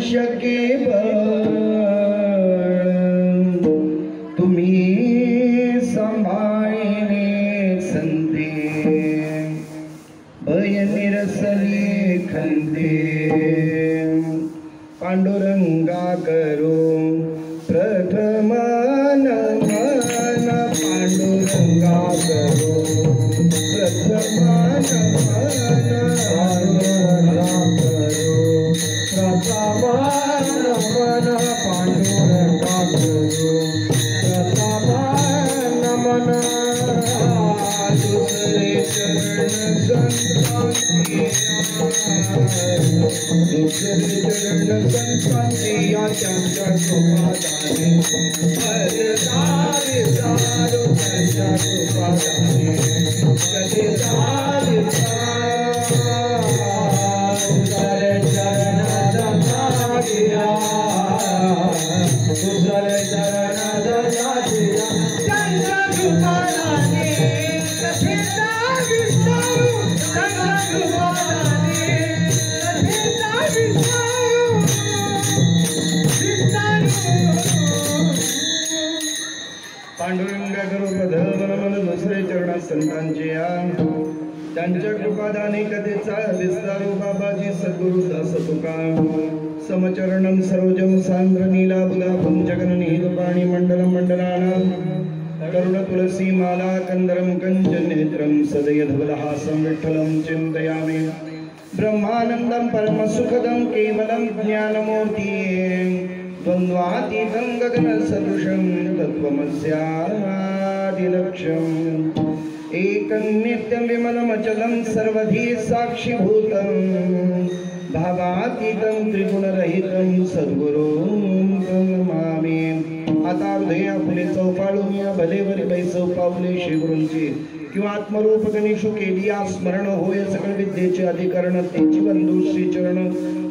शके तुम्ही सांभाळणे संते भय निरसले खंते पांडुरंगा करो प्रथम नमन पांडुरंगा करो प्रथम नमन पांडुरंगा करो प्रथम नमन पांडुरंगा करो प्रथम नमन दुसरे चरण दुसरे चरण संतांतिया त्यांच्या कृपादाने हरदा विचारो त्यांच्या कृपादाने कधीदा दुसरे चरण संतांतिया दुसरे चरण संतांतिया त्यांच्या कृपादाने कधीदा विचारो त्यांच्या कृपादाने पांडुरंग करो प्रथम नमन दुसरे चरणात संतांचे या त्यांच्या कृपादाने कथेचा विस्तारो बाबाजी सद्गुरु दास तुका समचरणम सरोजम सांद्र नीलाबुला पुंजगन पाणी मंडल मंडलानां करुण तुलसी माला कंदरम कंचन नेत्रम सदय धवलहासं विठ्ठलं चिन्तयामि ब्रह्मानंदं परम सुखदं केवलं ज्ञानमूर्ति द्वन्द्वातीतं गगन सदृशं तत्त्वमस्यादिलक्ष्यम् एकं नित्यं विमलमचलं सर्वधी साक्षीभूतं भावातीतं त्रिगुणरहितं सद्गुरुं प्रणमामि। आता हृदया फुले चौपाळूया भलेवरी बैसव पावले श्री गुरूंची किंवा आत्मरूप गणेशु केलिया स्मरण होय सकळ विद्येचे अधिकरण तेची बंधू श्री चरण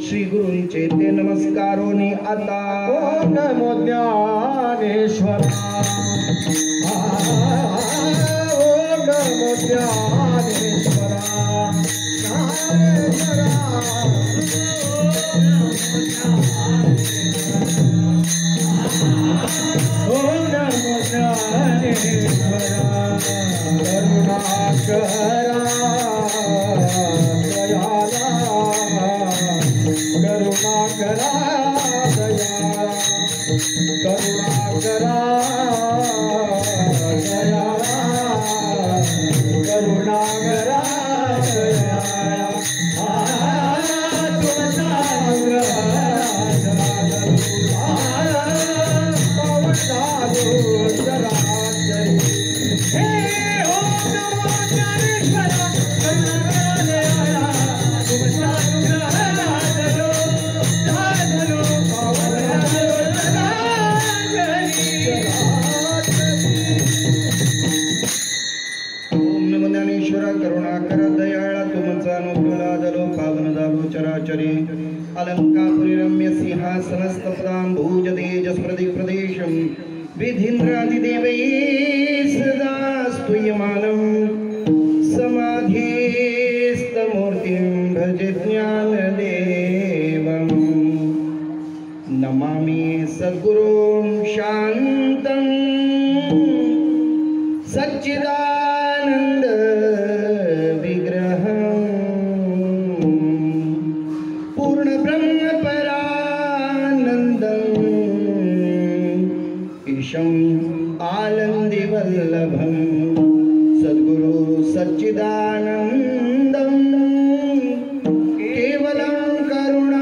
श्री गुरूंचे ते नमस्कारोनी आता ओम नमो ज्ञानेश्वर ओम नमो ज्ञानेश्वर ओम नमो ज्ञानेश्वर करुणाकरा दयाला करुणाकरा दया करुणाकरा दयाला करुणाकरा दया अलंकापुरी रम्य सिंहासनस्तपदां भूजतेजस्प्रति प्रदेशं विधीन्द्रादिदेवैः सदा स्तूयमानं समाधिस्थमूर्तिं भजे ज्ञानदेवं नमामि सद्गुरुं शान्तं सच्चिदानन्द आनंदी वल्लभं सद्गुरु सच्चिदानंदं केवलं करुणाकरं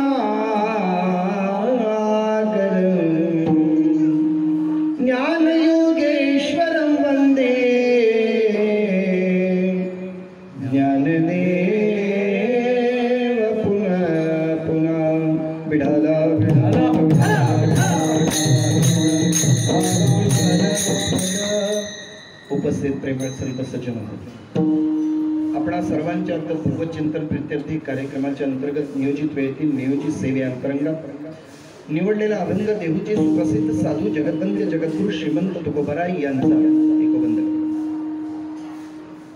ज्ञानयोगेश्वरं वन्दे ज्ञानदेव पुनः पुनः विठाला विठाला उपस्थित प्रेमळ संत सज्जन आपणा सर्वांच्या पूर्व चिंतन प्रीत्यर्थी कार्यक्रमाच्या अंतर्गत नियोजित वेळेतील नियोजित सेवे अंतरंगात निवडलेला अभंग देहूचे सुप्रसिद्ध साधू जगतवंद्य जगद्गुरु श्रीमंत तुकोबाराय यांचा एकबंध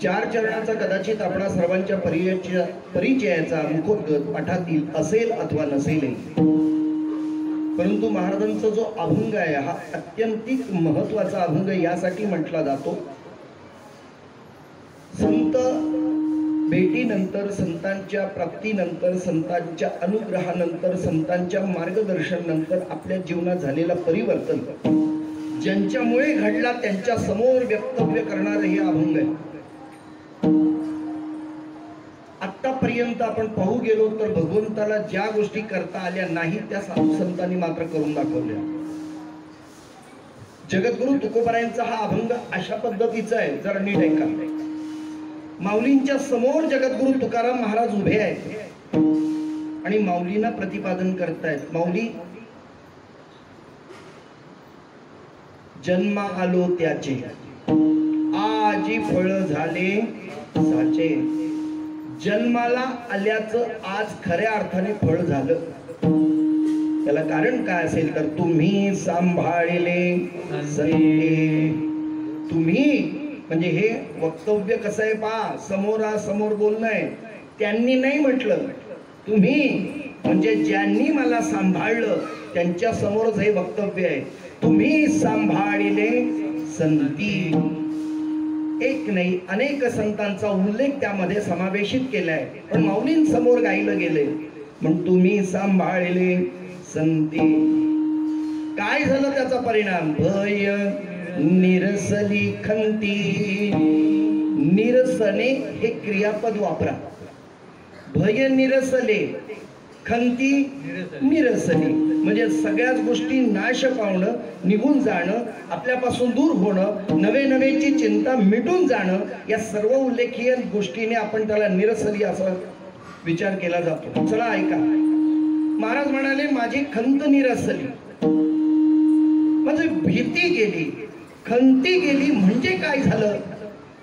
चार चरणाचा कदाचित आपणा सर्वांच्या परिचयाचा मुखोद्गत पाठातील असेल अथवा नसेल परंतु महाराजांचा जो अभंग आहे हा अत्यंतिक महत्वाचा अभंग यासाठी म्हटला जातो, संत भेटीनंतर, संतांच्या प्राप्तीनंतर, संतांच्या अनुग्रहानंतर, संतांच्या मार्गदर्शनानंतर आपल्या जीवनात झालेला परिवर्तन ज्यांच्यामुळे घडला त्यांच्या समोर वक्तव्य करणारे हे अभंग आहे. आतापर्यंत आपण पाहू गेलो तर भगवंताला ज्या गोष्टी करता आल्या नाही त्या साधू संतांनी मात्र करून दाखवल्या. जगद्गुरु तुकोबारायांचा हा अभंग अशा पद्धतीचा आहे, जरा नीट ऐका. माऊलींच्या समोर जगद्गुरु तुकाराम महाराज उभे आहेत आणि माऊलींना प्रतिपादन करतायत. माऊली, जन्म आलो त्याचे, आजी फळ झाले साचे. जन्माला आल्याचं आज खऱ्या अर्थाने फळ झालं. त्याला कारण काय असेल तर तुम्ही सांभाळले संते. तुम्ही म्हणजे हे वक्तव्य कसं आहे पहा, समोरासमोर बोलणं आहे. त्यांनी नाही म्हटलं, तुम्ही म्हणजे ज्यांनी मला सांभाळलं त्यांच्या समोरच हे वक्तव्य आहे. तुम्ही सांभाळले संती. एक नाही अनेक संतांचा उल्लेख त्यामध्ये समावेशित केलाय, पण माऊलींसमोर गायलं गेले म्हणून तुम्ही सांभाळले संती. काय झालं त्याचा परिणाम? भय निरसली खंती. निरसने हे क्रियापद वापरा. भय निरसले, खंती निरसली म्हणजे सगळ्याच गोष्टी नाश पावणं, निघून जाणं, आपल्यापासून दूर होणं, नवे नवेची चिंता मिटून जाणं. या सर्व उल्लेखीय गोष्टीने आपण त्याला निरसली असा विचार केला जातो. चला ऐका, महाराज म्हणाले माझी खंत निरसली, म्हणजे भीती गेली, खंती गेली. म्हणजे काय झालं?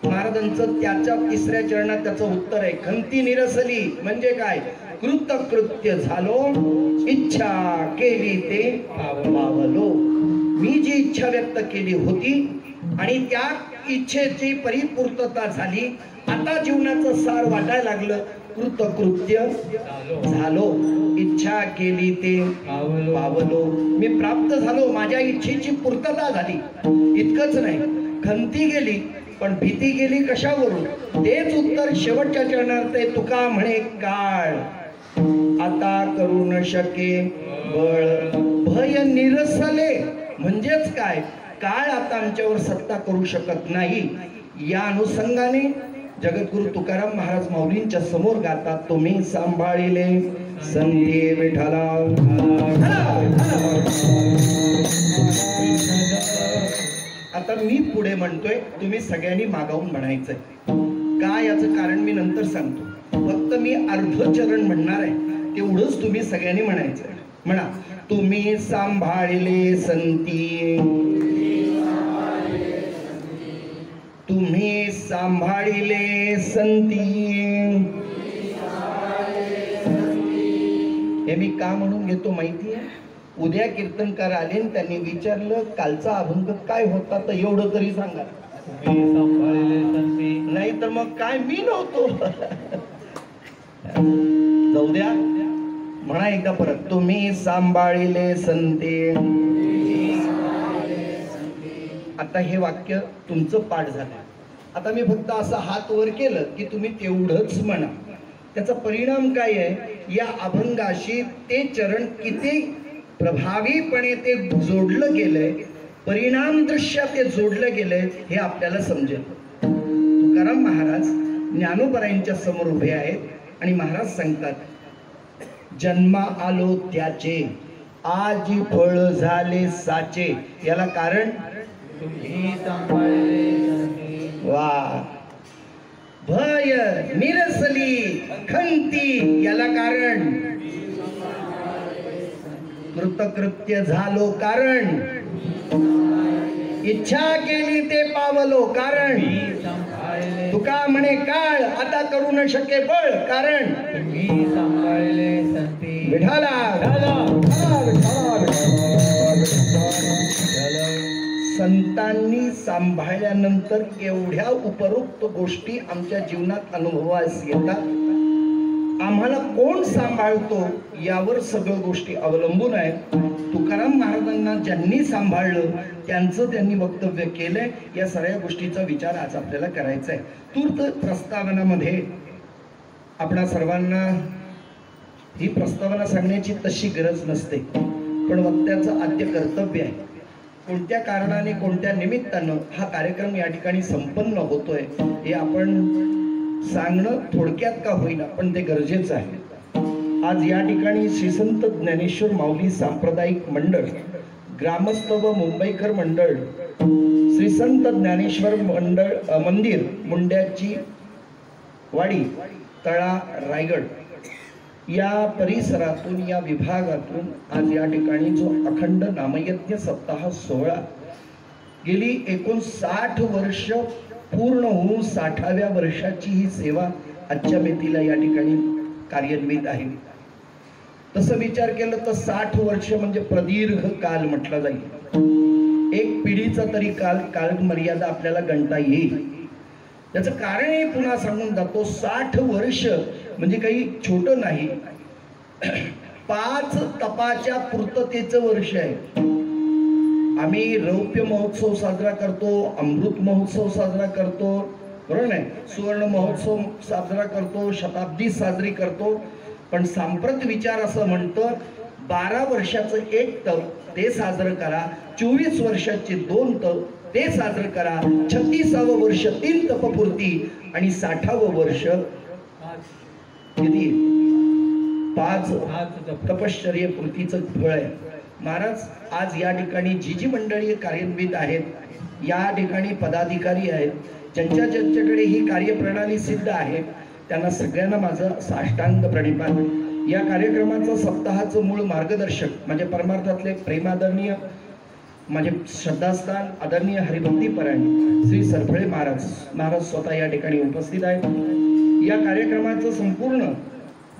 महाराजांचं त्याच्या तिसऱ्या चरणात त्याचं उत्तर आहे. खंती निरसली म्हणजे काय? कृतकृत्य झालो, इच्छा केली ते पावलो. मी जी इच्छा व्यक्त केली होती आणि त्या इच्छेची परिपूर्तता झाली. आता जीवनाचं सार वाटायला लागलं. कृतकृत्य झालो, इच्छा केली ते पावलो. मी प्राप्त झालो, माझ्या इच्छेची पूर्तता झाली. इतकंच नाही, खंती गेली पण भीती गेली कशावरून? तेच उत्तर शेवटच्या चरणात आहे. तुका म्हणे काळ आता करू न शके बळ. भय निरसले म्हणजेच काय? काळ आता आमच्यावर सत्ता करू शकत नाही. या अनुषंगाने जगद्गुरु तुकाराम महाराज माऊलींच्या समोर गातात, तुम्ही सांभाळिले संधी विठ्ठला. आता मी पुढे म्हणतोय, तुम्ही सगळ्यांनी मागावून म्हणायचंय. काय याचं कारण मी नंतर सांगतो. फक्त मी अर्ध चरण म्हणणार आहे, तेवढंच तुम्ही सगळ्यांनी म्हणायचंय. म्हणा, तुम्ही सांभाळले संती. तुम्ही सांभाळिले संती. हे मी का म्हणून घेतो माहिती आहे? उद्या कीर्तनकार आले आणि त्यांनी विचारलं कालचा अभंग काय होता, तर एवढं तरी सांगा. नाही तर मग काय मी नव्हतो. जाऊ द्या, म्हणा एकदा परत, तुम्ही सांभाळिले संते. आता हे वाक्य तुमचं पाठ झालं. आता मी फक्त असं हात वर केलं की तुम्ही तेवढंच म्हणा. त्याचा परिणाम काय आहे? या अभंगाशी ते चरण किती प्रभावीपणे ते जोडलं गेलंय, परिणाम दृष्ट्या ते जोडलं गेलंय हे आपल्याला समजेल. तुकाराम महाराज ज्ञानोबरायांच्या समोर उभे आहेत आणि महाराज सांगतात, जन्मा आलो त्याचे, आजी फळ झाले साचे. याला कारण तुम्ही सांभाळले. वा. भय निरसली खंती. याला कारण कृतकृत्य झालो. कारण इच्छा केली ते पावलो. कारण तुका म्हणे काळ आता करू न शके बळ. कारण तुम्ही सांभाळले संती. विठाला. संतांनी सांभाळल्यानंतर एवढ्या उपरोक्त गोष्टी आमच्या जीवनात अनुभवास येतात. आम्हाला कोण सांभाळतो यावर सगळ्या गोष्टी अवलंबून आहेत. तुकाराम महाराजांना ज्यांनी सांभाळलं त्यांचं त्यांनी वक्तव्य केलंय. या सगळ्या गोष्टीचा विचार आज आपल्याला करायचा आहे. तूर्त प्रस्तावनामध्ये आपणा सर्वांना ही प्रस्तावना सांगण्याची तशी गरज नसते, पण वक्त्याचं आद्य कर्तव्य आहे. कोणत्या कारणाने कोणत्या निमित्तानं हा कार्यक्रम या ठिकाणी संपन्न होतोय हे आपण सांगणं थोडक्यात का होईना पण ते गरजेचं आहे. आज या ठिकाणी श्री संत ज्ञानेश्वर माऊली सांप्रदायिक मंडळ, ग्रामस्थ व मुंबईकर मंडळ, श्री संत ज्ञानेश्वर मंदिर मुंड्याची वाडी तळा रायगड या परिसरातून या विभागातून आज या ठिकाणी जो अखंड नामयज्ञ सप्ताह सोहळा गेली 59 वर्ष पूर्ण होऊन 60व्या वर्षाची ही सेवा आजच्या मेतीला या ठिकाणी कार्यान्वित आहे. तसं विचार केलं तर 60 वर्ष म्हणजे प्रदीर्घ काल म्हटला जाईल. एक पिढीचा तरी काल मर्यादा आपल्याला गणता येईल. त्याचं कारण हे पुन्हा सांगून जातो. 60 वर्ष म्हणजे काही छोटं नाही. 5 तपाच्या पूर्ततेचं वर्ष आहे. आम्ही रौप्य महोत्सव साजरा करतो, अमृत महोत्सव साजरा करतो, बरोबर नाही, सुवर्ण महोत्सव साजरा करतो, शताब्दी साजरी करतो. पण सांप्रत विचार असं म्हणतं 12 वर्षाचं 1 तप ते साजरं करा, 24 वर्षाचे 2 तप ते साजरं करा, 36वं वर्ष 3 तपपूर्ती आणि 60वं वर्ष किती 5 तपश्चर्य पूर्तीचं फळ आहे. महाराज आज या ठिकाणी जी मंडळी कार्यान्वित आहेत, या ठिकाणी पदाधिकारी आहेत, ज्यांच्याकडे ही कार्यप्रणाली सिद्ध आहे, त्यांना सगळ्यांना माझं साष्टांग प्रणिपात. या कार्यक्रमाचं सप्ताहाचं मूळ मार्गदर्शक माझ्या परमार्थातले प्रेमादरणीय माझे श्रद्धास्थान आदरणीय हरिभक्तीपरायण श्री सरफळे महाराज स्वतः या ठिकाणी उपस्थित आहेत. या कार्यक्रमाचं संपूर्ण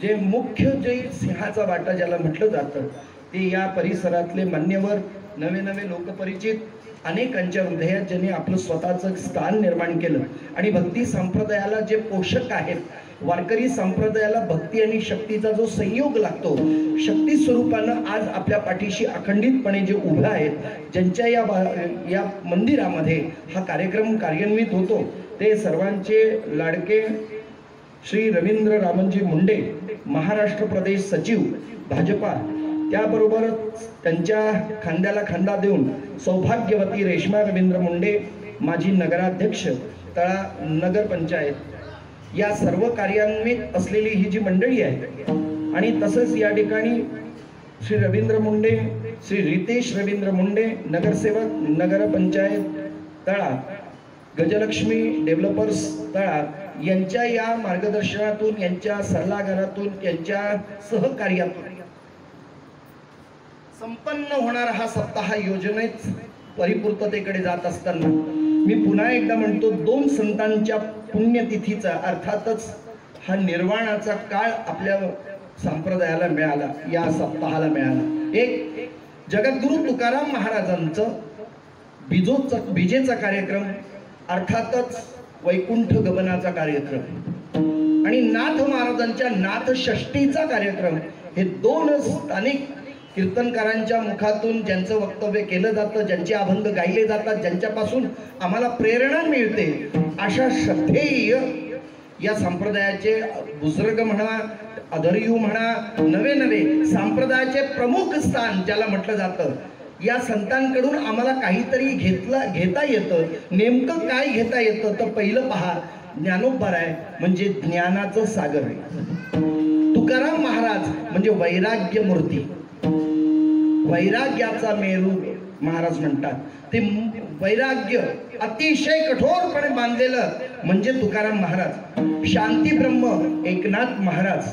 जे मुख्य जे सिंहाचा वाटा ज्याला म्हटलं जातं ते या परिसरातले मान्यवर, नवे लोकपरिचित, अनेकांच्या हृदयात ज्यांनी आपलं स्वतःचं स्थान निर्माण केलं आणि भक्ती संप्रदायाला जे पोषक आहेत, वारकरी संप्रदायाला भक्ती आणि शक्तीचा जो संयोग लागतो, शक्ती स्वरूपानं आज आपल्या पाठीशी अखंडितपणे जे उभे आहेत, ज्यांच्या या मंदिरामध्ये हा कार्यक्रम कार्यान्वित होतो, ते सर्वांचे लाडके श्री रवींद्र रामनजी मुंडे, महाराष्ट्र प्रदेश सचिव भाजपा, त्याबरोबर त्यांच्या खांद्याला खांदा देऊन सौभाग्यवती रेश्मा रवींद्र मुंडे, माजी नगराध्यक्ष तळा नगर पंचायत, या सर्व कार्यान्वित असलेली ही जी मंडळी आहे. आणि तसंच या ठिकाणी श्री रवींद्र मुंडे, श्री रितेश रवींद्र मुंडे, नगरसेवक नगर पंचायत तळा, गजलक्ष्मी डेव्हलपर्स तळा, यांच्या या मार्गदर्शनातून, यांच्या सल्लागारातून, यांच्या सहकार्यातून संपन्न होणारा हा सप्ताह योजनेत परिपूर्ततेकडे जात असताना मी पुन्हा एकदा म्हणतो, 2 संतांच्या पुण्यतिथीचा अर्थातच हा निर्वाणाचा काळ आपल्या संप्रदायाला मिळाला, या सप्ताहाला मिळाला. एक जगद्गुरु तुकाराम महाराजांचं बीजेचा कार्यक्रम, अर्थातच वैकुंठ गमनाचा कार्यक्रम आणि नाथ महाराजांच्या नाथ षष्टीचा कार्यक्रम, हे 2 स्थानिक कीर्तनकारांच्या मुखातून ज्यांचं वक्तव्य केलं जातं, ज्यांचे अभंग गायले जातात, ज्यांच्यापासून आम्हाला प्रेरणा मिळते, अशा श्रद्धेय या संप्रदायाचे बुजुर्ग म्हणा, अधर्यू म्हणा, नवे संप्रदायाचे प्रमुख स्थान ज्याला म्हटलं जातं, या संतांकडून आम्हाला काहीतरी घेता येतं. नेमकं काय घेता येतं तर पहिलं पहा, ज्ञानोबराय म्हणजे ज्ञानाचं सागर आहे. तुकाराम महाराज म्हणजे वैराग्य मूर्ती, वैराग्याचा मेरू महाराज म्हणतात. ते वैराग्य अतिशय कठोरपणे बांधलेलं म्हणजे तुकाराम महाराज. शांती ब्रह्म एकनाथ महाराज.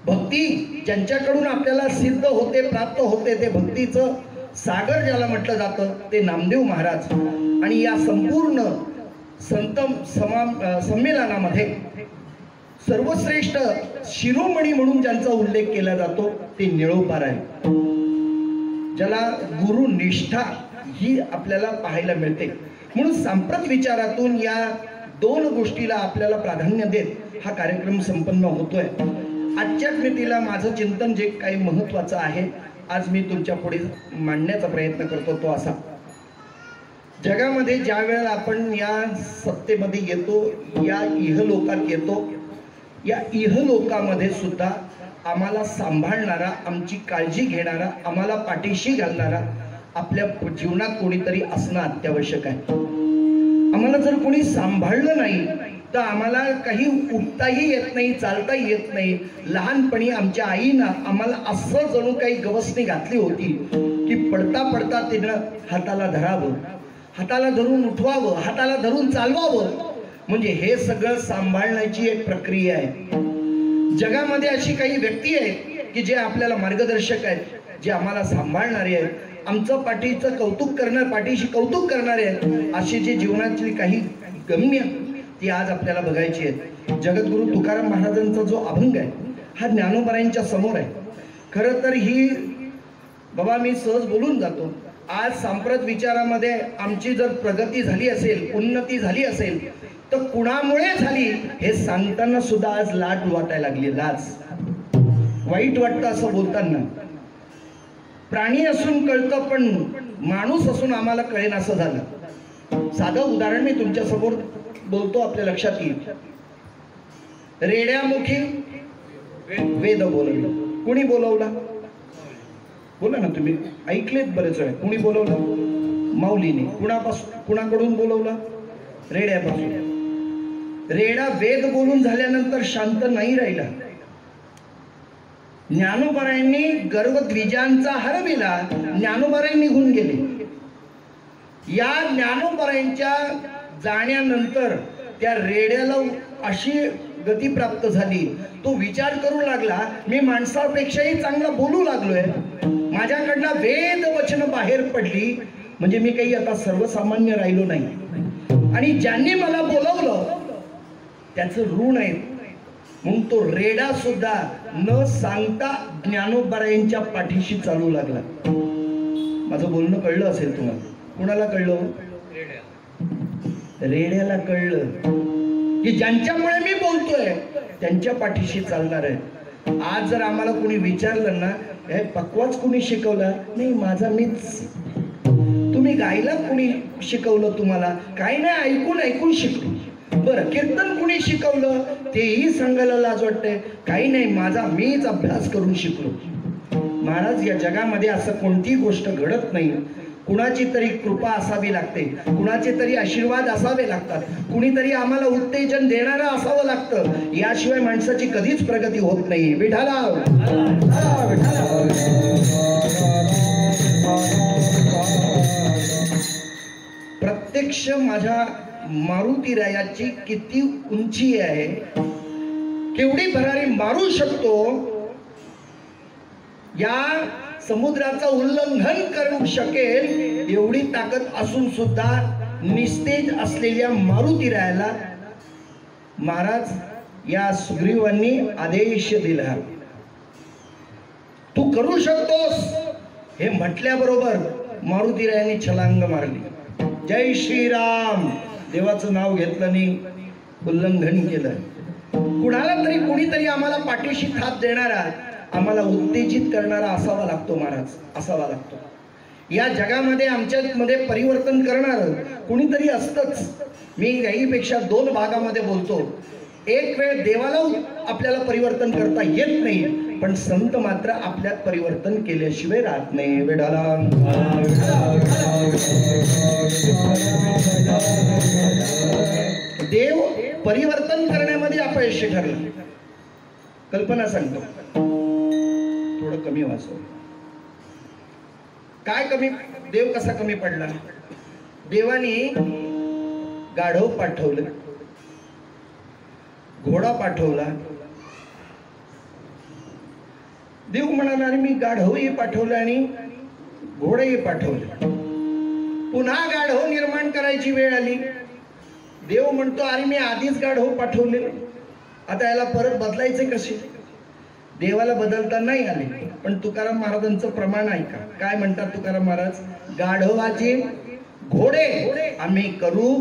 भक्ती ज्यांच्याकडून आपल्याला सिद्ध होते, प्राप्त होते, ते भक्तीचं सागर ज्याला म्हटलं जातं ते नामदेव महाराज. आणि या संपूर्ण संत संमेलनामध्ये सर्वश्रेष्ठ शिरोमणी म्हणून ज्यांचा उल्लेख केला जातो ते निळोबाराय, ज्याला गुरु निष्ठा ही आपल्याला पाहायला मिळते. म्हणून सांप्रत विचारातून या 2 गोष्टीला आपल्याला प्राधान्य देत हा कार्यक्रम संपन्न होतोय. आजच्या मितीला माझं चिंतन जे काही महत्त्वाचं आहे आज मी तुमच्या पुढे मांडण्याचा प्रयत्न करतो तो असा, जगामध्ये ज्या वेळेला आपण या सत्तेमध्ये येतो, या इहलोकात येतो, या इहलोकामध्ये सुद्धा आम्हाला सांभाळणारा, आमची काळजी घेणारा, आम्हाला पाठीशी घालणारा आपल्या जीवनात कोणीतरी असणं अत्यावश्यक आहे. आम्हाला जर कोणी सांभाळलं नाही तर आम्हाला काही उठताही येत नाही, चालताही येत नाही. लहानपणी आमच्या आईनं आम्हाला असं जणू काही गवसणी घातली होती की पडता पडता तिनं हाताला धरावं, हाताला धरून उठवावं, हाताला धरून चालवावं. म्हणजे हे सगळं सांभाळण्याची एक प्रक्रिया आहे. जगामध्ये अशी काही व्यक्ती आहेत की जे आपल्याला मार्गदर्शक आहेत, जे आम्हाला सांभाळणारे आहेत, आमचं पाठीशी कौतुक करणारे आहेत. अशी जी जीवनातली काही गम्य ती आज आपल्याला बघायची आहेत. जगद्गुरु तुकाराम महाराजांचा जो अभंग आहे हा ज्ञानोबरांच्या समोर आहे. खरं तर ही बाबा मी सहज बोलून जातो. आज सांप्रत विचारामध्ये आमची जर प्रगती झाली असेल, उन्नती झाली असेल तर कुणामुळे झाली हे सांगताना सुद्धा आज लाज वाटायला लागली. लाज वाईट वाटतं असं बोलताना. प्राणी असून कळतं पण माणूस असून आम्हाला कळेन असं झालं. साधं उदाहरण मी तुमच्या समोर बोलतो, आपल्या लक्षात येईल. रेड्यामुखी वेद बोलवला. कुणी बोलवला? बोला ना, तुम्ही ऐकलेत बरेच वेळ. कुणी बोलवलं? माऊलीने. कुणाकडून बोलवलं? रेड्यापासून. रेडा वेद बोलून झाल्यानंतर शांत नाही राहिला. ज्ञानोबरायांनी गर्वद्विजांचा हरविला, ज्ञानोबराय निघून गेले. या ज्ञानोबरायांच्या जाण्यानंतर त्या रेड्याला अशी गती प्राप्त झाली, तो विचार करू लागला मी माणसापेक्षाही चांगला बोलू लागलोय, माझ्याकडनं वेद वचन बाहेर पडली, म्हणजे मी काही आता सर्वसामान्य राहिलो नाही. आणि ज्यांनी मला बोलवलं त्याचं ऋण आहे. म्हणून तो रेडा सुद्धा न सांगता ज्ञानोबरायांच्या पाठीशी चालू लागला. माझं बोलणं कळलं असेल तुम्हाला. कुणाला कळलं? रेड्याला कळलं की ज्यांच्यामुळे मी बोलतोय त्यांच्या पाठीशी चालणार आहे. आज जर आम्हाला कोणी विचारलं ना, हे पक्वाच कोणी शिकवला? नाही, माझा मीच. तुम्ही गायला कोणी शिकवलं तुम्हाला? काही नाही, ऐकून ऐकून शिकलो. बरं, कीर्तन कुणी शिकवलं तेही सांगायला लाज वाटते. काही नाही, माझा मीच अभ्यास करून शिकलो. महाराज, या जगामध्ये असं कोणतीही गोष्ट घडत नाही. कुणाची तरी कृपा असावी लागते, कुणाचे तरी आशीर्वाद असावे लागतात, कुणीतरी आम्हाला उत्तेजन देणारं असावं लागतं. याशिवाय माणसाची कधीच प्रगती होत नाही. विठाला प्रत्यक्ष माझ्या मारुतीरायाची किती उंची आहे, केवढी भरारी मारू शकतो. या समुद्राचं उल्लंघन करू शकेल एवढी ताकद असून सुद्धा निस्तेज असलेल्या मारुतीरायाला महाराज या सुग्रीवांनी आदेश दिला, तू करू शकतोस. हे म्हटल्याबरोबर मारुतीरायांनी छलांग मारली. जय श्रीराम. देवाचं नाव घेतलं नाही, उल्लंघन केलं. कुणाला तरी कुणीतरी आम्हाला पाठीशी थाप देणारा, आम्हाला उत्तेजित करणारा असावा लागतो महाराज, असावा लागतो. या जगामध्ये आमच्यामध्ये परिवर्तन करणार कुणीतरी असतंच. मी याहीपेक्षा दोन भागामध्ये बोलतो. एक वेळ देवाला आपल्याला परिवर्तन करता येत नाही, पण संत मात्र आपल्यात परिवर्तन केल्याशिवाय राहत नाही. वेडाला देव परिवर्तन करण्यामध्ये अपयशी ठरला. कल्पना सांगतो, थोडं कमी वाचव. काय कमी? देव कसा कमी पडला? देवानी गाढव पाठवलं, घोडा पाठवला. देव म्हणाला अरे मी गाढवही पाठवलं आणि घोडही पाठवलं. पुन्हा गाढव निर्माण करायची वेळ आली. देव म्हणतो अरे मी आधीच गाढव पाठवले, आता याला परत बदलायचे कसे? देवाला बदलता नाही आले. पण तुकाराम महाराजांचं प्रमाण ऐका. काय म्हणतात तुकाराम महाराज? गाढवाचे घोडे आम्ही करू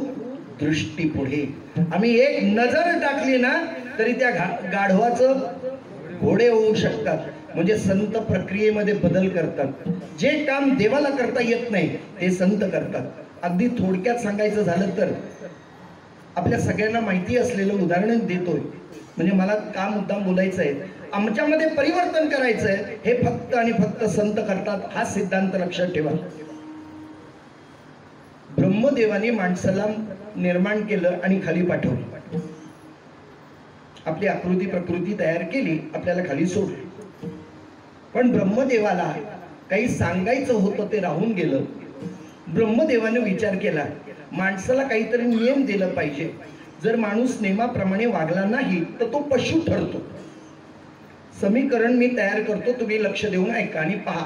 दृष्टी पुढे. आम्ही एक नजर टाकली ना तरी त्या गाढवाचं घोडे होऊ शकतात, म्हणजे संत प्रक्रियेमध्ये बदल करतात. जे काम देवाला करता येत नाही ते संत करतात. अगदी थोडक्यात सांगायचं झालं तर आपल्या सगळ्यांना माहिती असलेलं उदाहरण देतोय, म्हणजे मला का मुद्दाम बोलायचं आहे, आमच्यामध्ये परिवर्तन करायचं आहे हे फक्त आणि फक्त संत करतात. हा सिद्धांत लक्षात ठेवा. ब्रह्मदेवाने माणसाला निर्माण केलं आणि खाली पाठवलं. आपली आकृती प्रकृती तयार केली, आपल्याला खाली सोडलं. पण ब्रह्मदेवाला काही सांगायचं होतं ते राहून गेलं. ब्रह्मदेवाने विचार केला, माणसाला काहीतरी नियम दिला पाहिजे. जर माणूस नियमाप्रमाणे वागला नाही तर तो पशु ठरतो. समीकरण मी तयार करतो, तुम्ही लक्ष देऊन ऐका आणि पहा.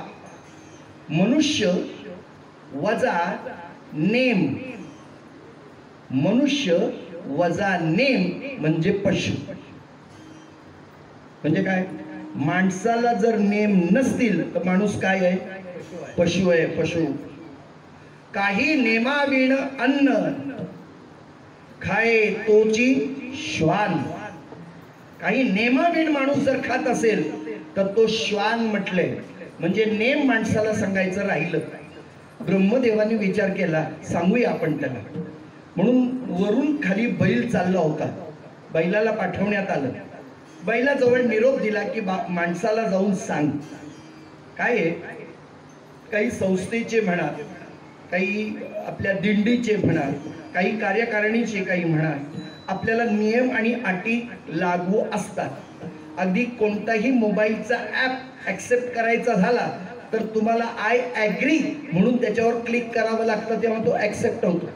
मनुष्य वजा नेम, मनुष्य वजा नेम म्हणजे पशु. म्हणजे काय? माणसाला जर नेम नसतील तर माणूस काय आहे? पशु आहे. पशु. काही नेमाविण अन्न खाये तोची श्वान. काही नेमाविण माणूस जर खात असेल तर तो श्वान म्हटले, म्हणजे नेम माणसाला सांगायचं राहिलं. ब्रह्मदेवाने विचार केला, सांगूया आपण त्याला. म्हणून वरून खाली बैल चालला होता, बैलाला पाठवण्यात आलं. बैलाजवळ निरोप दिला की माणसाला जाऊन सांग. काय आहे? काही संस्थेचे म्हणा, काही आपल्या दिंडीचे म्हणा, काही कार्यकारिणीचे काही म्हणा, आपल्याला नियम आणि अटी लागू असतात. अगदी कोणताही मोबाईलचा ॲप ॲक्सेप्ट करायचा झाला तर तुम्हाला आय ॲग्री म्हणून त्याच्यावर क्लिक करावं लागतं, तेव्हा तो ॲक्सेप्ट होतो.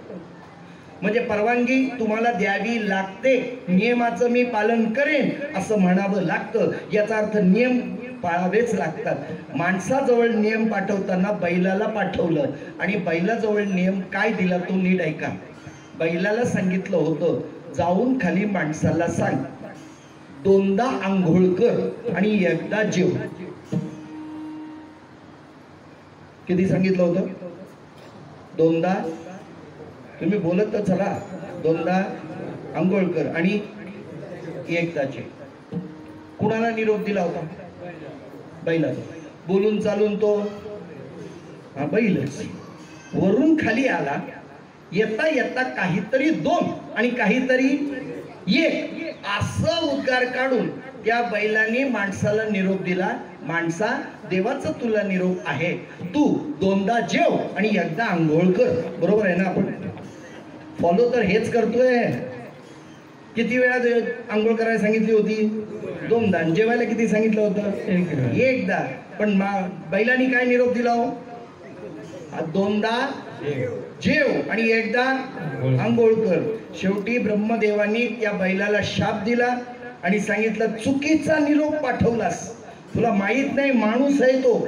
म्हणजे परवानगी तुम्हाला द्यावी लागते. नियमाचं मी पालन करेन असं म्हणावं लागतं. याचा अर्थ नियम पाळावेच लागतात. माणसाजवळ नियम पाठवताना बैलाला पाठवलं आणि बैलाजवळ नियम काय दिला तो नीट ऐका. बैलाला सांगितलं होतं, जाऊन खाली माणसाला सांग, दोनदा आंघोळ कर आणि एकदा जेव. किती सांगितलं होतं? दोनदा. तुम्ही बोलत तर चला. दोनदा आंघोळ कर आणि एकदा जेव. कुणाला निरोप दिला होता? बैलाला. बोलून चालून तो बैलच. वरून खाली आला, येता येता काहीतरी दोन आणि काहीतरी एक असं उद्गार काढून त्या बैलाने माणसाला निरोप दिला, माणसा देवाचा तुला निरोप आहे, तू दोनदा जेव आणि एकदा आंघोळ कर. बरोबर आहे ना? आपण फॉलो तर हेच करतोय. किती वेळा आंघोळ करायला सांगितली होती? दोनदा. जेवायला किती सांगितलं होतं? एकदा. पण बैलांनी काय निरोप दिला हो? दोनदा जेव आणि एकदा आंघोळ कर. शेवटी ब्रह्मदेवानी त्या बैलाला शाप दिला आणि सांगितलं, चुकीचा निरोप पाठवलास. तुला माहित नाही माणूस आहे तो,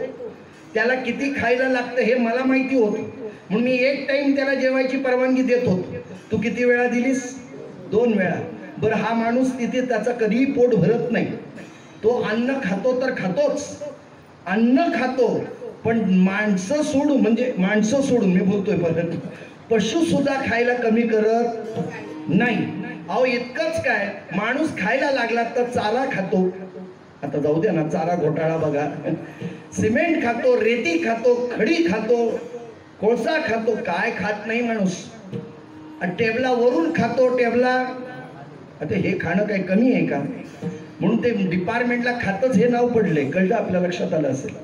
त्याला किती खायला लागतं हे मला माहिती होतं, म्हणून मी एक टाइम त्याला जेवायची परवानगी देत होतो. तू किती वेळा दिलीस? 2 वेळा. बरं, हा माणूस तिथे त्याचा कधीही पोट भरत नाही. तो अन्न खातो तर खातोच, अन्न खातो, पण माणसं सोडून, म्हणजे माणसं सोडून मी बोलतोय परत, पशु सुद्धा खायला कमी करत नाही. अहो इतकंच काय, माणूस खायला लागला तर चारा खातो. आता जाऊ द्या ना, चारा घोटाळा बघा. सिमेंट खातो, रेती खातो, खडी खातो, कोळसा खातो, काय खात नाही माणूस. टेबला वरून खातो, टेबला. आता हे खाणं काय कमी आहे का? म्हणून ते डिपार्टमेंटला खातच हे नाव पडले. कळलं? आपल्या लक्षात आलं असेल.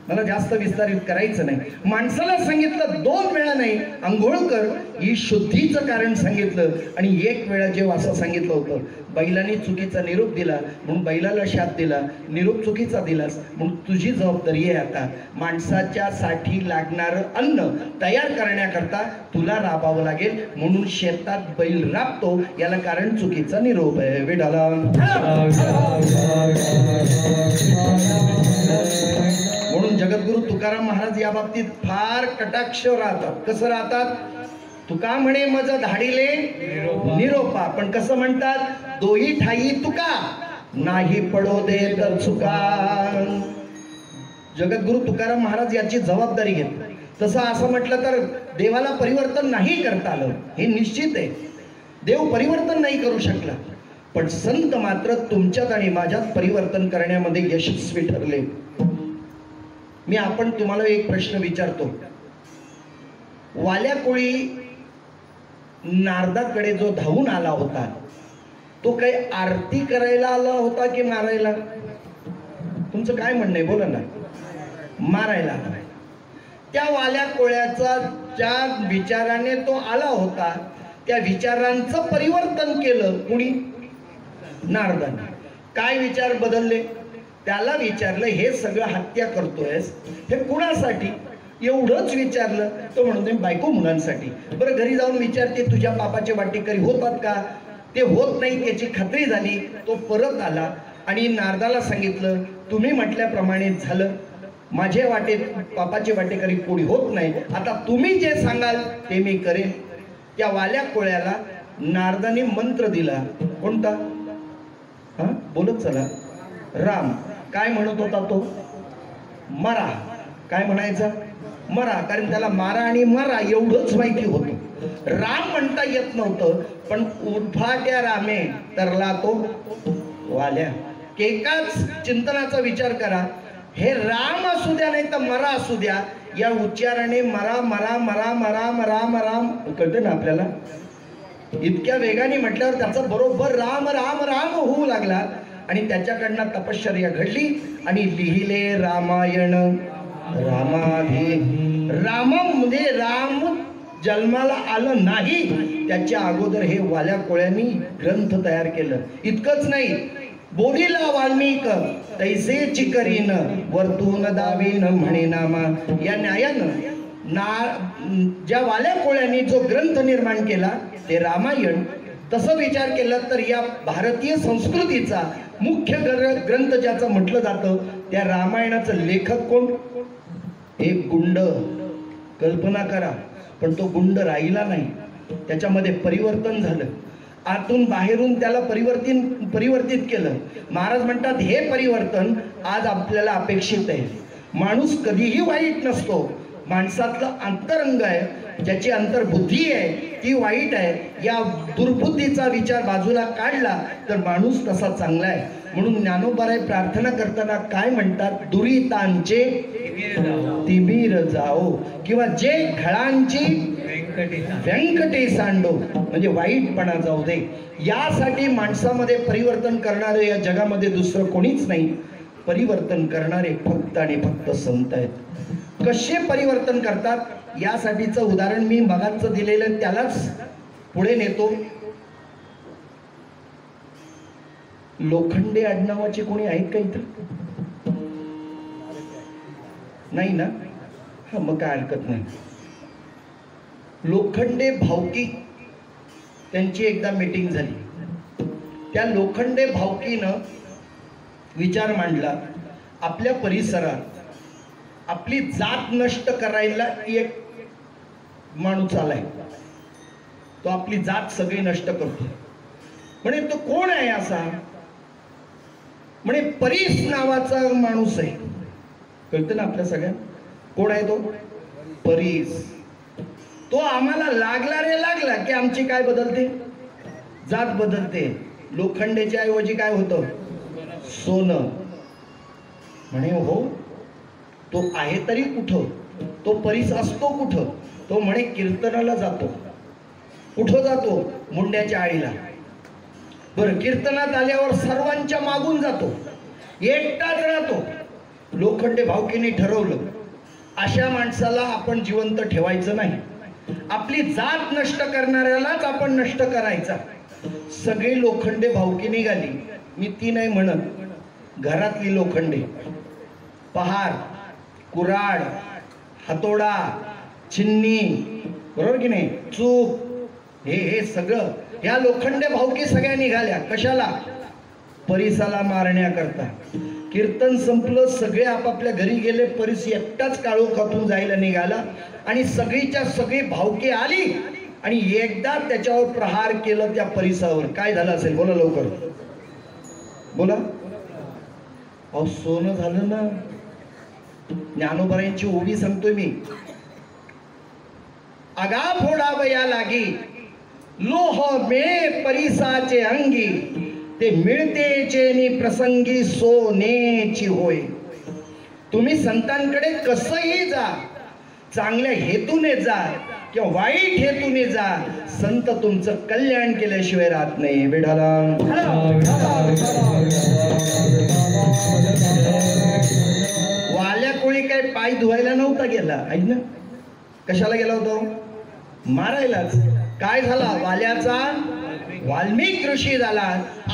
मला जास्त विस्तारित करायचं नाही. माणसाला सांगितलं 2 वेळा नाही आंघोळ कर, ही शुद्धीचं कारण सांगितलं आणि 1 वेळा जेव असं सांगितलं होतं. बैलाने चुकीचा निरोप दिला म्हणून बैलाला शाप दिला. निरोप चुकीचा दिलास म्हणून तुझी जबाबदारी आहे. आता माणसाच्या साठी लागणारं अन्न तयार करण्याकरता तुला राबावं लागेल. म्हणून शेतात बैल राबतो, याला कारण चुकीचा निरोप आहे. विडाला म्हणून जगद्गुरु तुकाराम महाराज या बाबतीत फार कटाक्ष राहतात. कसं राहतात? तुका म्हणे मज धाडिले निरोपा, पण कसं म्हणतात? दोही ठाई तुका नाही पडो दे तर चुका. जगद्गुरु तुकाराम महाराज याची जबाबदारी घेत. तसं असं म्हटलं तर देवाला परिवर्तन नाही करता आलं, हे निश्चित आहे. देव परिवर्तन नाही करू शकला. पण संत मात्र तुमच्यात आणि माझ्यात परिवर्तन करण्यामध्ये यशस्वी ठरले. मी तुम्हाला एक प्रश्न विचारतो. वाल्या कोळी नारदाकडे जो धावून आला होता तो काही आरती करायला आला होता की मारायला? तुमचं काय म्हणणं आहे, बोला ना. मारायला. त्या वाल्या कोळ्याचा ज्या विचाराने तो आला होता त्या विचारांचं परिवर्तन केलं कुणी? नारदाने. काय विचार बदलले? त्याला विचारलं, हे सगळं हत्या करतोयस हे कुणासाठी? एवढंच विचारलं. तो म्हणतो बायको मुलांसाठी. बरं घरी जाऊन विचारते तुझ्या पापाचे वाटेकरी होतात का? ते होत नाही त्याची खात्री झाली. तो परत आला आणि नारदाला सांगितलं तुम्ही म्हटल्याप्रमाणे झालं, माझे पापाचे वाटेकरी कोणी होत नाही, आता तुम्ही जे सांगाल ते मी करेन. त्या वाल्या कोळ्याला नारदाने मंत्र दिला. कोणता? बोलत चला. राम. काय म्हणत होता तो? मरा. काय म्हणायचा? मरा. कारण त्याला मारा आणि मरा एवढंच माहिती होतं. राम म्हणता येत नव्हतं. पण उद्भाट्या रामे तरला तो वाल्या. एकाच चिंतनाचा विचार करा. हे राम असू द्या नाही तर मरा असू द्या, या उच्चाराने मरा मरा मरा मरा मरा मरा कळतं ना आपल्याला. इतक्या वेगाने म्हटल्यावर त्याचा बरोबर राम राम राम होऊ लागला आणि त्याच्याकडनं तपश्चर्या घडली आणि लिहिले रामायण. रामाधी रामामध्ये राम जन्माला आलं नाही त्याच्या अगोदर हे वाल्या कोळ्यांनी ग्रंथ तयार केलं. इतकंच नाही, बोलीला वाल्मिक तैसेची करीन वर्तून दावीन म्हणे नामा. या न्यायानं ज्या वाल्या कोळ्यांनी जो ग्रंथ निर्माण केला ते रामायण. तसं विचार केला तर या भारतीय संस्कृतीचा मुख्य ग्रंथ ज्याचं म्हटलं जातं त्या रामायणाचं लेखक कोण? एक गुंड. कल्पना करा. पण तो गुंड राहिला नाही, त्याच्यामध्ये परिवर्तन झालं. आतून बाहेरून त्याला परिवर्तित केलं. महाराज म्हणतात हे परिवर्तन आज आपल्याला अपेक्षित आहे. माणूस कधीही वाईट नसतो. माणसातलं अंतरंग आहे, ज्याची अंतर्बुद्धी आहे ती वाईट आहे. या दुर्बुद्धीचा विचार बाजूला काढला तर माणूस तसा चांगला आहे. म्हणून ज्ञानोबाराय प्रार्थना करताना काय म्हणतात? दुरितांचे तिबीर जाओ, किंवा जे घळांची व्यंकटेसांडो, म्हणजे वाईटपणा जाऊ दे. यासाठी माणसामध्ये परिवर्तन करणारे या जगामध्ये दुसरं कोणीच नाही. परिवर्तन करणारे फक्त आणि फक्त संत आहेत. कसे परिवर्तन करतात यासाठीचं उदाहरण मी मगाचं दिलेलं त्यालाच पुढे नेतो. लोखंडे आडनावाचे कोणी आहेत का इथं? नाही ना? हा, मग काय हरकत नाही. लोखंडे भावकी त्यांची एकदा मीटिंग झाली. त्या लोखंडे भावकीनं विचार मांडला, आपल्या परिसरात आपली जात नष्ट करायला एक माणूस आलाय. तो आपली जात सगळी नष्ट करतो. म्हणे तो कोण आहे असा? म्हणे परीस नावाचा माणूस आहे. कळतं ना आपल्या सगळ्या? कोण आहे तो? परीस. तो आम्हाला लागला रे लागला की आमची काय बदलते? जात बदलते. लोखंडेच्या ऐवजी काय होतं? सोनं. म्हणे हो, तो आहे तरी कुठं? तो परीस असतो कुठं? तो म्हणे कीर्तनाला जातो. कुठं जातो? मुंड्याच्या आळीला. बरं, कीर्तनात आल्यावर सर्वांच्या मागून जातो, एकटाच राहतो. लोखंडे भावकीने ठरवलं अशा माणसाला आपण जिवंत ठेवायचं नाही. आपली जात नष्ट करणाऱ्यालाच आपण नष्ट करायचा. सगळे लोखंडे भावकी निघाली. मी ती नाही म्हणत, घरातली लोखंडे. पहार, कुऱ्हाड, हातोडा, छिन्नी, बरोबर की नाही, चूक, हे सगळं या लोखंडे भावकी सगळ्या निघाल्या. कशाला? परीसाला मारण्याकरता. कीर्तन संपलं, सगळे आपापल्या घरी गेले. परीस एकटाच काळू खातून जायला निघाला आणि सगळीच्या सगळी भावकी आली आणि एकदा त्याच्यावर प्रहार केलं त्या परिसावर. काय झालं असेल? बोला लवकर, बोला. अहो, सोनं झालं ना. ज्ञानोबारायांची ओवी सांगतोय मी. आगा फोडावया लागी लोह मे परिसाचे अंगी, ते मिळतेचे प्रसंगी सोनेची होय. तुम्ही संतांकडे कसंही जा, चांगल्या हेतूने जा किंवा वाईट हेतूने जा, संत तुमचं कल्याण केल्याशिवाय राहत नाही. विठाला वाल्या कोळी काय पाय धुवायला नव्हता गेला, ऐक ना, कशाला गेला होतो? मारायलाच. काय झाला? वाल्याचा वाल्मिक ऋषी झाला.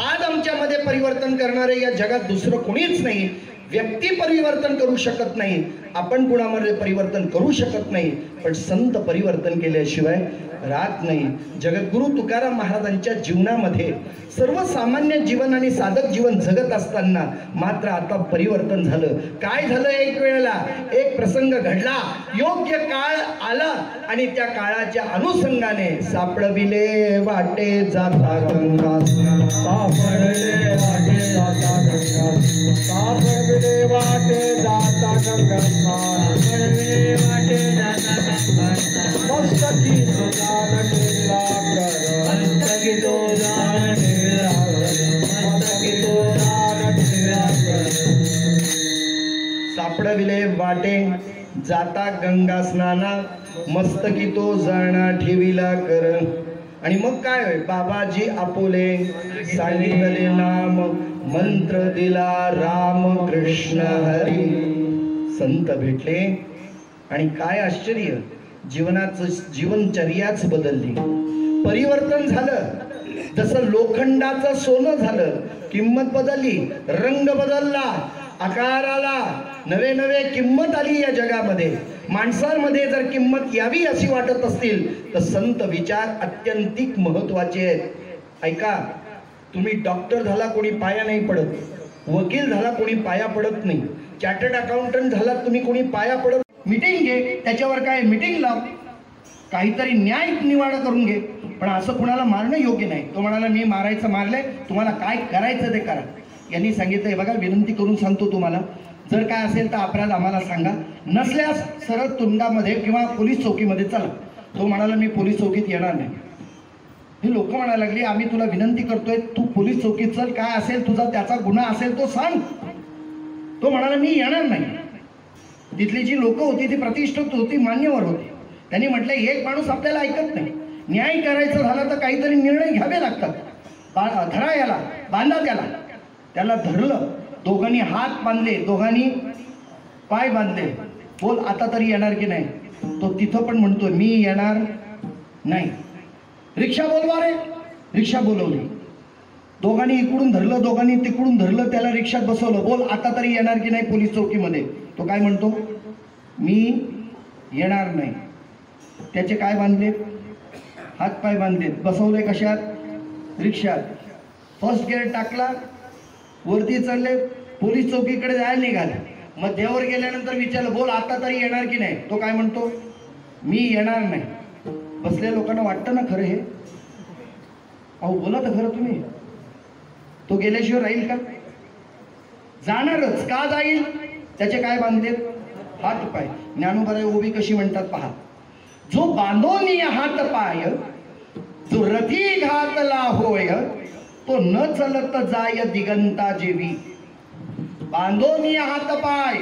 आज आमच्यामध्ये परिवर्तन करणारे या जगात दुसरं कोणीच नाही. व्यक्ती परिवर्तन करू शकत नाही, आपण कुणामध्ये परिवर्तन करू शकत नाही, पण संत परिवर्तन केल्याशिवाय राहत नाही. जगद्गुरु तुकाराम महाराजांच्या जीवनामध्ये सर्वसामान्य जीवन आणि साधक जीवन जगत असताना मात्र आता परिवर्तन झालं. काय झालं? एक वेळेला एक प्रसंग घडला, योग्य काळ आला आणि त्या काळाच्या अनुषंगाने सापडविले वाटे जाता गंगा, सापडले वाटे जाता गंगा, सापडले वाटे जाता गंगा, सापडले वाटे जाता गंगा, मस्तकी सुजान निराकर, मस्तकी सुजान निराकर, मस्तकी सुजान निराकर. सापडविले वाटे जाता गंगा स्नाना, मस्तकी तो जाणा ठेविला कर. आणि मग काय होय? बाबाजी आपोले सांगितले नाम, मंत्र दिला राम कृष्ण हरी. संत भेटले आणि काय आश्चर्य, जीवनाचं जीवनचर्याच बदलली, परिवर्तन झालं. जसं लोखंडाचं सोनं झालं, किंमत बदलली, रंग बदलला, आकार आला, नवे नवे किंमत आली. या जगामध्ये माणसांमध्ये जर किंमत यावी अशी वाटत असतील तर संत विचार अत्यंतिक महत्वाचे आहेत. ऐका, तुम्ही डॉक्टर झाला कोणी पाया नाही पडत, वकील झाला कोणी पाया पडत नाही, चार्टर्ड अकाउंटंट झाला तुम्ही कोणी पाया पडत. मीटिंग घे, त्याच्यावर काय मीटिंग लाव, काहीतरी न्याय निवाड करून घे, पण असं कुणाला मारणं योग्य नाही. तो म्हणाला मी मारायचं मारलंय, तुम्हाला काय करायचं ते करा. यांनी सांगितलंय बघा, विनंती करून सांगतो तुम्हाला, जर काय असेल तर अपराध आम्हाला सांगा, नसल्यास सरळ तुंडामध्ये किंवा पोलीस चौकीमध्ये चला. तो म्हणाला मी पोलीस चौकीत येणार नाही. ही लोक म्हणायला लागली आम्ही तुला विनंती करतोय, तू पोलीस चौकीत चल, काय असेल तुझा त्याचा गुन्हा असेल तो सांग. तो म्हणाला मी येणार नाही. तिथली जी लोक होती ती प्रतिष्ठित होती, मान्यवर होती. त्यांनी म्हटलं एक माणूस आपल्याला ऐकत नाही, न्याय करायचं झालं तर काहीतरी निर्णय घ्यावे लागतात. धरा याला, बांधा त्याला. त्याला धरलं, दोघांनी हात बांधले, दोघांनी पाय बांधले. बोल आता तरी येणार की नाही? तो तिथं पण म्हणतोय मी येणार नाही. रिक्षा बोलवा रे. रिक्षा बोलवली, दोघांनी इकडून धरलं, दोघांनी तिकडून धरलं, त्याला रिक्षात बसवलं. बोल आता तरी येणार की नाही पोलीस चौकीमध्ये? तो काय म्हणतो? मी येणार नाही. त्याचे काय बांधले? हात पाय बांधले. बसवले कशात? रिक्षात. फर्स्ट गिअर टाकला, वरती चढले, पोलीस चौकीकडे जायला निघाले. मध्यावर गेल्यानंतर विचारलं बोल आता तरी येणार की नाही? तो काय म्हणतो? मी येणार नाही. बसलेल्या लोकांना वाटतं ना खरं हे? अहो बोला तर खरं तुम्ही. तो गेल्याशिवाय राहील का? जाणारच. का जाईल? त्याचे काय बांधले? हात पाय. ज्ञानोबा ओबी कशी म्हणतात पहा, जो बांधोनी हात पाय, जो रथी घातला होय, तो न चलत जाय दिगंता जेवी. बांधोनी हात पाय,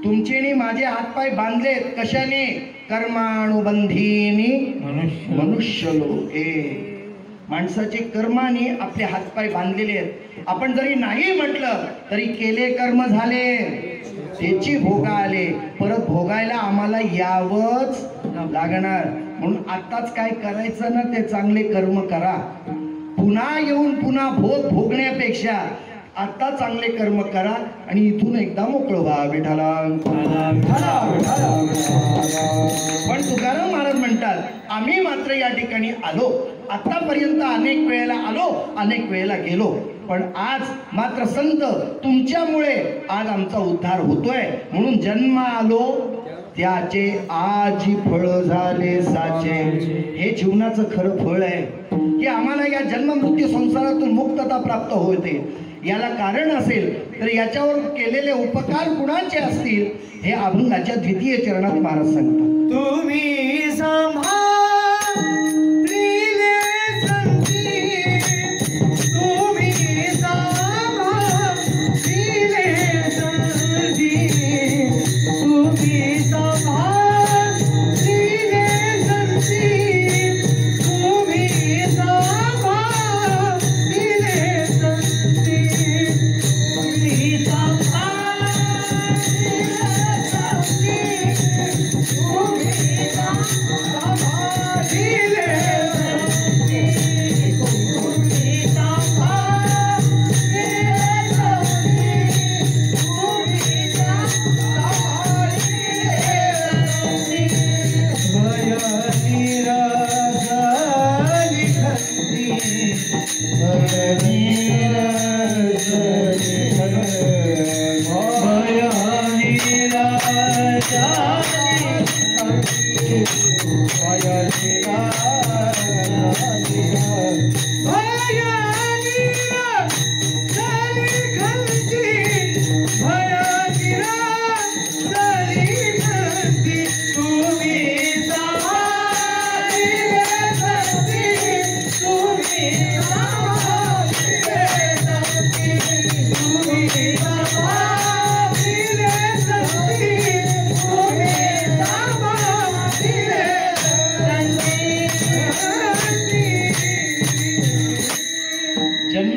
तुमचे माझे हातपाय बांधलेत कशाने? कर्मानुबंधीनी मनुष्य लोके. माणसाचे कर्माने आपले हातपाय बांधलेले आहेत. आपण जरी नाही म्हटलं तरी केले कर्म झाले, त्याची भोगा आले, परत भोगायला आम्हाला यावंच लागणार. म्हणून आताच काय करायचं ना ते चांगले कर्म करा. पुन्हा येऊन पुन्हा भोग भोगण्यापेक्षा आता चांगले कर्म करा आणि इथून एकदा मोकळं व्हा. विठाला. पण तुकाराम महाराज म्हणतात आम्ही मात्र या ठिकाणी आलो, आतापर्यंत अनेक वेळेला आलो, अनेक वेळेला गेलो, पण आज मात्र संत तुमच्यामुळे आज आमचा उद्धार होतोय. म्हणून जन्म आलो त्याचे आजी फळ झाले साचे. हे जीवनाचं खरं फळ आहे की आम्हाला या जन्म मृत्यू संसारातून मुक्तता प्राप्त होते. याला कारण असेल तर याच्यावर केलेले उपकार कुणाचे असतील हे अभंगाच्या द्वितीय चरणात महाराज सांगतात. तुम्ही संभाळले संती, तुम्ही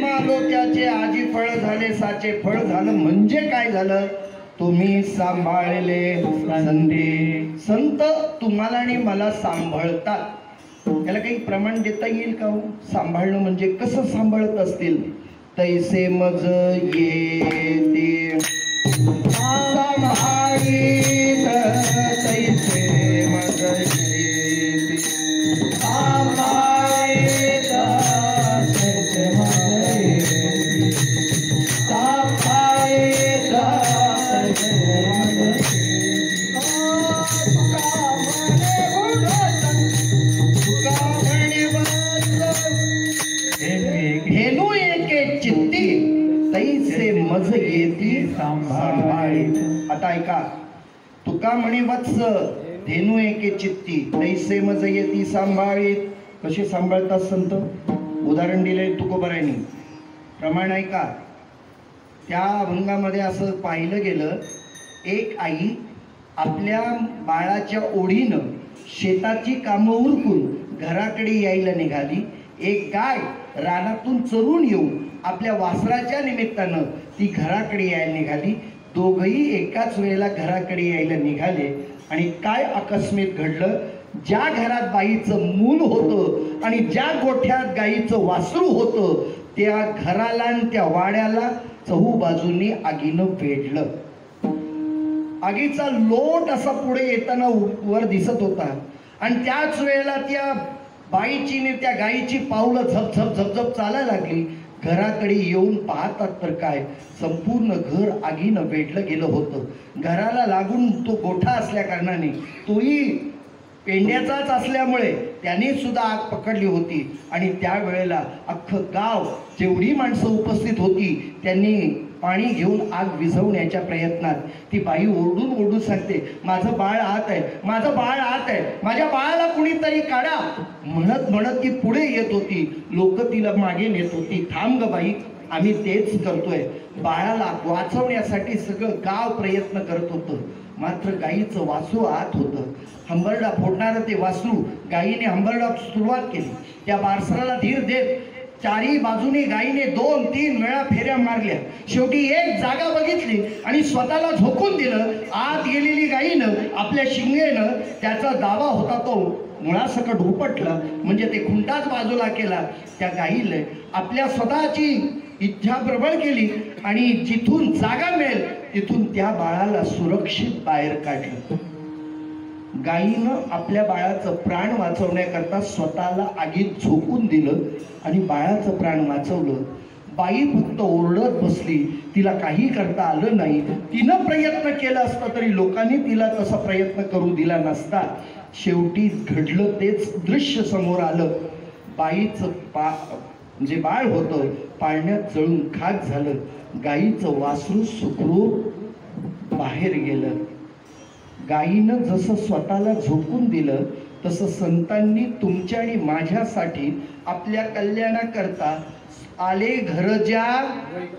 आलो त्याचे आजी फळ झाले साचे फळ झालं म्हणजे काय झालं? तुम्ही सांभाळले संधी. संत तुम्हाला आणि मला सांभाळतात. त्याला काही प्रमाण देता येईल का हो? सांभाळणं म्हणजे कसं सांभाळत असतील? तैसे मज येते सांभाळीत तैसे मज येते सांभाळीत तैसे मज येते सांभाळीत तैसे मज धेनू एके चित्ती तैसे मज येती सांभाळी. आता ऐका, तुका म्हणे वत्स धेनू एके चित्ती तैसे मज येती सांभाळीत. कसे सांभाळतात संत? उदाहरण दिले तुकोबारायांनी. प्रमाण ऐका. त्या अभंगामध्ये असं पाहिलं गेलं, एक आई आपल्या बाळाच्या ओढीनं शेताची कामं उरकून घराकडे यायला निघाली. एक गाय रानातून चरून येऊन आपल्या वासराच्या निमित्तानं ती घराकडे यायला निघाली. दोघही एकाच वेळेला घराकडे यायला निघाले आणि काय आकस्मित घडलं? ज्या घरात बाईचं मूल होतं आणि ज्या गोठ्यात गाईचं वासरू होतं त्या घराला आणि त्या वाड्याला चहूबाजूनी आगीनं वेढलं. आगीचा लोट असा पुढे येताना वर दिसत होता आणि त्याच वेळेला त्या बाईची ने त्या गाईची पावलं झप झप झप झप चालायला लागली. घराकडे येऊन पाहतात तर काय, संपूर्ण घर आगीनं वेढलं गेलं होतं. घराला लागून तो गोठा असल्या कारणाने, तोही पेंड्याचाच असल्यामुळे त्याने सुद्धा आग पकडली होती. आणि त्यावेळेला अख्खं गाव, जेवढी माणसं उपस्थित होती त्यांनी पाणी घेऊन आग विझवण्याच्या प्रयत्नात. ती बाई ओरडून ओरडून सांगते, माझं बाळ आत आहे, माझं बाळ आत आहे, माझ्या बाळाला कुणीतरी काढा. म्हणत म्हणत ती पुढे येत होती. लोक तिला मागे नेत होती. थांब ग बाई, आम्ही तेच करतोय. बाळाला वाचवण्यासाठी सगळं गाव प्रयत्न करत होतं. मात्र गाईचं वासरू आत होतं. हंबरडा फोडणारं ते वासरू, गाईने हंबरडा सुरुवात केली. त्या वासराला धीर देत चारी बाजूने गाईने 2-3 वेळा फेऱ्या मारल्या. शेवटी एक जागा बघितली आणि स्वतःला झोकून दिलं. आत गेलेली गाईनं आपल्या शिंगेनं त्याचा दावा होता तो मुळासकट उपटला. म्हणजे ते खुंटाच बाजूला केला. त्या गाईला आपल्या स्वतःची इच्छा प्रबळ केली आणि जिथून जागा मिळेल तिथून त्या बाळाला सुरक्षित बाहेर काढलं. गाईनं आपल्या बाळाचं प्राण वाचवण्याकरता स्वतःला आगीत झोकून दिलं आणि बाळाचं प्राण वाचवलं. बाई फक्त ओरडत बसली. तिला काही करता आलं नाही. तिनं प्रयत्न केला असता तरी लोकांनी तिला तसा प्रयत्न करू दिला नसता. शेवटी घडलं तेच दृश्य समोर आलं. बाईचं जे बाळ होतं पाळण्यात जळून खाक झालं. गाईचं वासरू सुखरूप बाहेर गेलं. गाईनं जसं स्वतःला झोकून दिलं तसं संतांनी तुमच्या आणि माझ्यासाठी आपल्या कल्याणाकरता आले. घरज्या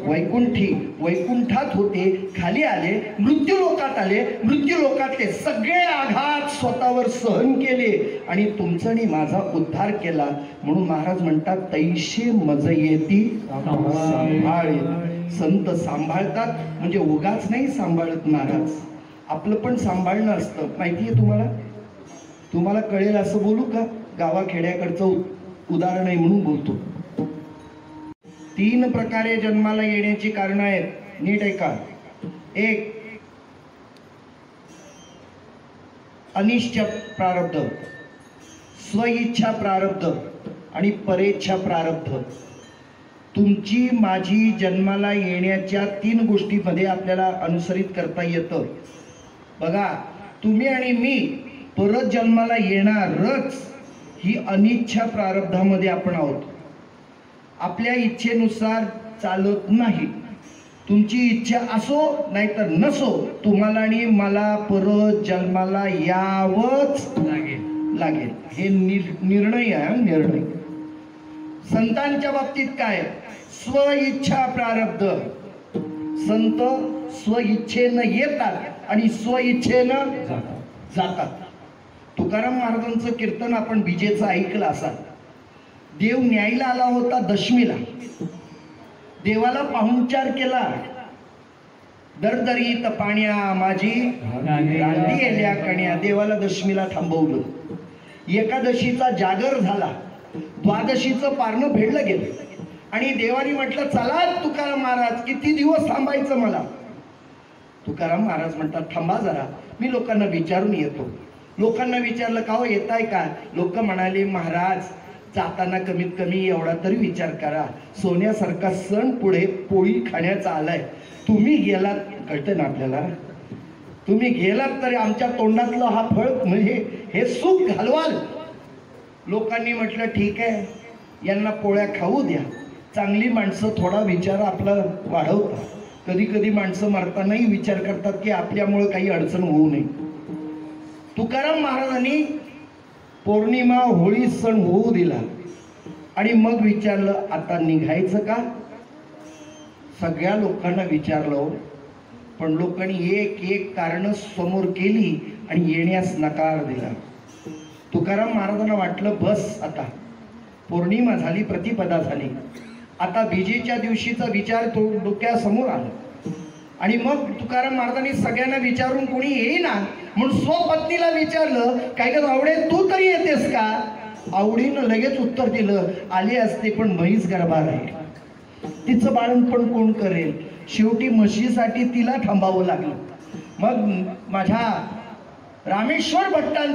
वैकुंठी, वैकुंठात होते, खाली आले, मृत्यू लोकात आले. मृत्यू लोकातले सगळे आघात स्वतःवर सहन केले आणि तुमचा आणि माझा उद्धार केला. म्हणून महाराज म्हणतात, तैशे मज येती सांभाळे. संत सांभाळतात म्हणजे उगाच नाही सांभाळत महाराज. आपलं पण सांभाळणं असतं. माहिती आहे तुम्हाला? तुम्हाला कळेल असं बोलू का? गावाखेड्याकडचं उदाहरण आहे म्हणून बोलतो. 3 प्रकारे जन्माला येण्याची कारणं आहेत. नीट ऐका. 1 अनिष्ट प्रारब्ध, स्वइच्छा प्रारब्ध आणि परेच्छा प्रारब्ध. तुमची माझी जन्माला येण्याच्या 3 गोष्टींमध्ये आपल्याला अनुसरित करता येतं. बघा, तुम्ही आणि मी परत जन्माला येणारच ही अनिच्छा प्रारब्धामध्ये आपण आहोत. आपल्या इच्छेनुसार चालत नाही. तुमची इच्छा असो नाहीतर नसो, तुम्हाला आणि मला परत जन्माला यावंच लागेल. हे निर्णय आहे. निर्णय. संतांच्या बाबतीत काय? स्वइच्छा प्रारब्ध. संत स्वइच्छेनं येतात आणि स्वइच्छेनं जातात. तुकाराम महाराजांचं कीर्तन आपण विजेचं ऐकलं असाल. देव न्यायला आला होता दशमीला देवाला पाहुणचार केला. दरदरीत पाण्या माझी रांधी येल्या कण्या. देवाला दशमीला थांबवलं. एकादशीचा जागर झाला. द्वादशीचं पारणं फेडलं गेलं आणि देवानी म्हटलं चला तुकाराम महाराज, किती दिवस थांबायचं मला. तुकाराम महाराज म्हणतात थांबा जरा, मी लोकांना विचारून येतो. लोकांना विचारलं का हो येताय का. लोक म्हणाले महाराज जाताना कमीत कमी एवढा तरी विचार करा, सोन्यासारखा सण पुढे पोळी खाण्याचा आलाय, तुम्ही गेलात कळतं ना आपल्याला, तुम्ही गेलात तरी आमच्या तोंडातलं हा फळ म्हणजे हे सुख घालवाल. लोकांनी म्हटलं ठीक आहे, यांना पोळ्या खाऊ द्या. चांगली माणसं थोडा विचार आपला वाढवतात. कधी कधी माणसं मरतानाही विचार करतात की आपल्यामुळे काही अडचण होऊ नये. तुकाराम महाराजांनी पौर्णिमा होळी सण होऊ दिला आणि मग विचारलं आता निघायचं का. सगळ्या लोकांना विचारलं, पण लोकांनी एक एक कारण समोर केली आणि येण्यास नकार दिला. तुकाराम महाराजांना वाटलं बस आता पौर्णिमा झाली, प्रतिपदा झाली, आता विजेच्या दिवशीचा विचार तो डोक्यासमोर आला. आणि मग तुकाराम महाराजांनी सगळ्यांना विचारून कोणी येईना म्हणून स्वपत्नीला विचारलं, काय ग आवडे तू तरी येतेस का. आवडीनं लगेच उत्तर दिलं, आले असते पण म्हैस गर्भात आहे, तिचं बाळणपण कोण करेल. शेवटी म्हशीसाठी तिला थांबावं लागलं. मग माझ्या रामेश्वर भट्टांनी